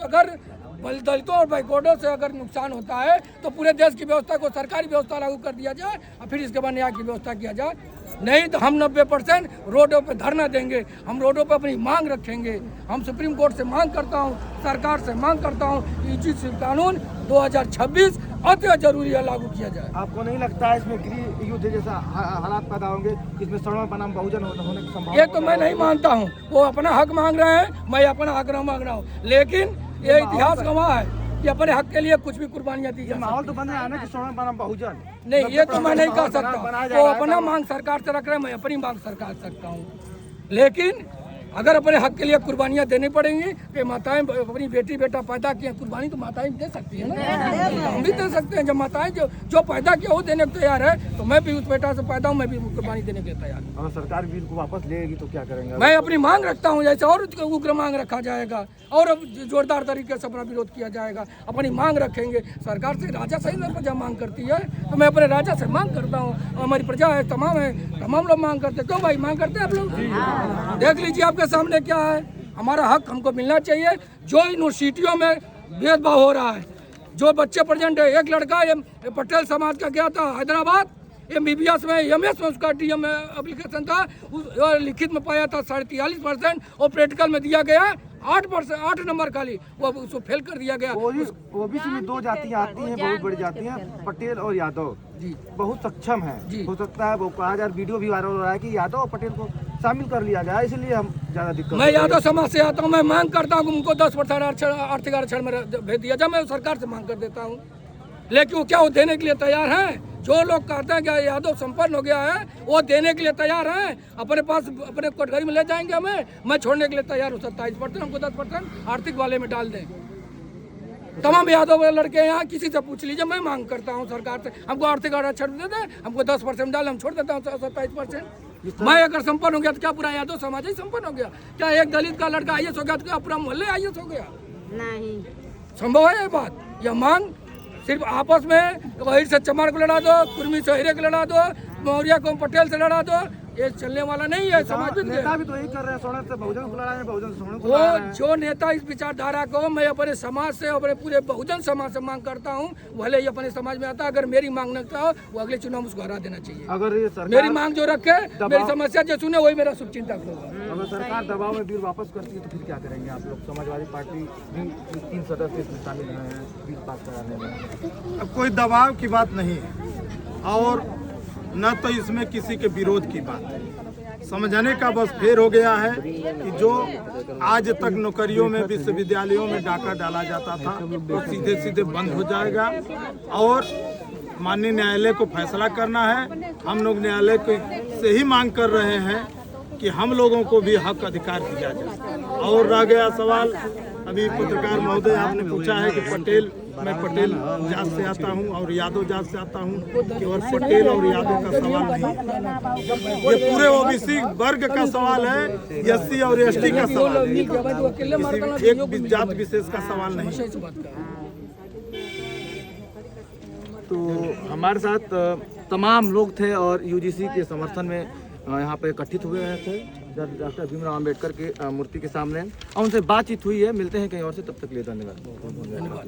अगर दलितों और बैकवर्डों से अगर नुकसान होता है तो पूरे देश की व्यवस्था को सरकारी व्यवस्था लागू कर दिया जाए और फिर इसके बाद न्याय की व्यवस्था किया जाए। नहीं तो हम 90% रोडों पे धरना देंगे, हम रोडों पे अपनी मांग रखेंगे। हम सुप्रीम कोर्ट से मांग करता हूँ, सरकार से मांग करता हूँ, यूजीसी कानून 2026 अति जरूरी है लागू किया जाए। आपको नहीं लगता है इसमें गृह युद्ध जैसा हालात पैदा होंगे, इसमें सर्व बनाम बहुजन होने की संभावना? ये तो मैं नहीं मानता हूँ, वो अपना हक मांग रहे हैं, मैं अपना हक मांग रहा हूँ, लेकिन ये इतिहास गवाह है कि अपने हक के लिए कुछ भी कुर्बानियां दी जा सकती है। माहौल तो बन रहा है ना कि सर्व बनाम बहुजन। नहीं, ये तो मैं नहीं कह सकता। वो अपना मांग सरकार से रख रहे हैं, मैं अपनी मांग सरकार से रखता हूँ। लेकिन अगर अपने हक के लिए कुर्बानियां देनी पड़ेंगी कि माताएं अपनी बेटी बेटा पैदा किए, कुर्बानी तो माताएं दे सकती है ना, हम भी दे सकते हैं। जब माताएं जो पैदा किया वो देने को तैयार है तो मैं भी उस बेटा से पैदा हूँ, मैं भी कुर्बानी देने के लिए तैयार हूँ। अगर सरकार बिल को वापस लेगी तो क्या करेंगे? मैं अपनी मांग रखता हूँ, जैसे और उग्र मांग रखा जाएगा और जोरदार तरीके से अपना विरोध किया जाएगा। अपनी मांग रखेंगे। सरकार से राजा सही में प्रजा मांग करती है तो मैं अपने राजा से मांग करता हूँ। हमारी प्रजा है, तमाम लोग मांग करते हैं। क्यों भाई मांग करते हैं आप लोग? देख लीजिए आपके सामने क्या है। हमारा हक हमको मिलना चाहिए। जो यूनिवर्सिटियों में भेदभाव हो रहा है, जो बच्चे प्रेजेंट है, एक लड़का ये पटेल समाज का गया था हैदराबाद, MBBS में MS में उसका DM एप्लीकेशन था, लिखित में पाया था 43.5% और प्रैक्टिकल में दिया गया 8 नंबर खाली, वो उसको फेल कर दिया गया। ओबीसी में 2 जातियां आती हैं, बहुत बड़ी जाति हैं, पटेल और यादव जी, बहुत सक्षम है। हो सकता है वो कहा जाए, वीडियो भी वायरल हो रहा है कि यादव और पटेल को शामिल कर लिया गया, इसलिए हम ज्यादा दिक्कत। मैं यादव समाज से आता हूँ, मैं मांग करता हूँ उनको 10% आर्थिक आरक्षण में भेज दिया जाए। मैं सरकार से मांग कर देता हूँ, लेकिन वो क्या वो देने के लिए तैयार हैं? जो लोग कहते हैं कि यादव संपन्न हो गया है वो देने के लिए तैयार हैं। अपने पास अपने कोटघरी में ले जाएंगे हमें, मैं छोड़ने के लिए तैयार हूँ। 27% हमको 10% आर्थिक वाले में डाल दें। तमाम यादव लड़के यहाँ किसी से पूछ लीजिए। मैं मांग करता हूँ सरकार से, हमको आर्थिक आरक्षण दे दें, हमको 10% डाल, हम छोड़ देता हूँ 27%। मैं अगर संपन्न हो गया तो क्या पूरा यादव समाज ही संपन्न हो गया? क्या एक दलित का लड़का IAS हो गया तो क्या पूरा मोहल्ले IAS हो गया? नहीं संभव है ये बात। यह मांग सिर्फ आपस में वही से चमार को लड़ा दो, कुर्मी से हीरे को लड़ा दो, मौर्य को पटेल से लड़ा दो, ये चलने वाला नहीं है। समाज में नेता भी तो यही कर रहे हैं, सोने से बहुजन को लड़ा है, बहुजन से सोने को लड़ा है। जो नेता इस विचारधारा को मैं अपने समाज से, अपने पूरे बहुजन समाज से मांग करता हूँ, भले ही अपने समाज में आता, अगर मेरी मांग नकता हो वो अगले चुनाव में उसको हरा देना चाहिए। अगर ये सरकार मेरी मांग जो रखे, मेरी समस्या जो सुने, वही मेरा शुभ चिंतक होगा। अगर सरकार दबाव में बिल वापस करती है तो फिर क्या करेंगे आप लोग? समाजवादी पार्टी 3 सदस्य इसमें शामिल हैं बिल पास कराने में। अब कोई दबाव की बात नहीं है और न तो इसमें किसी के विरोध की बात है। समझने का बस फेर हो गया है कि जो आज तक नौकरियों में, विश्वविद्यालयों में डाका डाला जाता था वो सीधे सीधे बंद हो जाएगा और माननीय न्यायालय को फैसला करना है। हम लोग न्यायालय को से ही मांग कर रहे हैं कि हम लोगों को भी हक अधिकार दिया जाए। और रह गया सवाल, अभी पत्रकार महोदय आपने पूछा है कि मैं पटेल जात से आता हूं और यादव जात से आता हूं, केवल पटेल और यादव का सवाल नहीं, ये पूरे OBC वर्ग का सवाल है, SC और ST का सवाल है, किसी एक जात विशेष का सवाल नहीं। तो हमारे साथ तमाम लोग थे और UGC के समर्थन में यहाँ पे एकत्रित हुए थे डॉक्टर भीमराव अंबेडकर के मूर्ति के सामने, और उनसे बातचीत हुई है। मिलते हैं कहीं और से, तब तक के लिए धन्यवाद।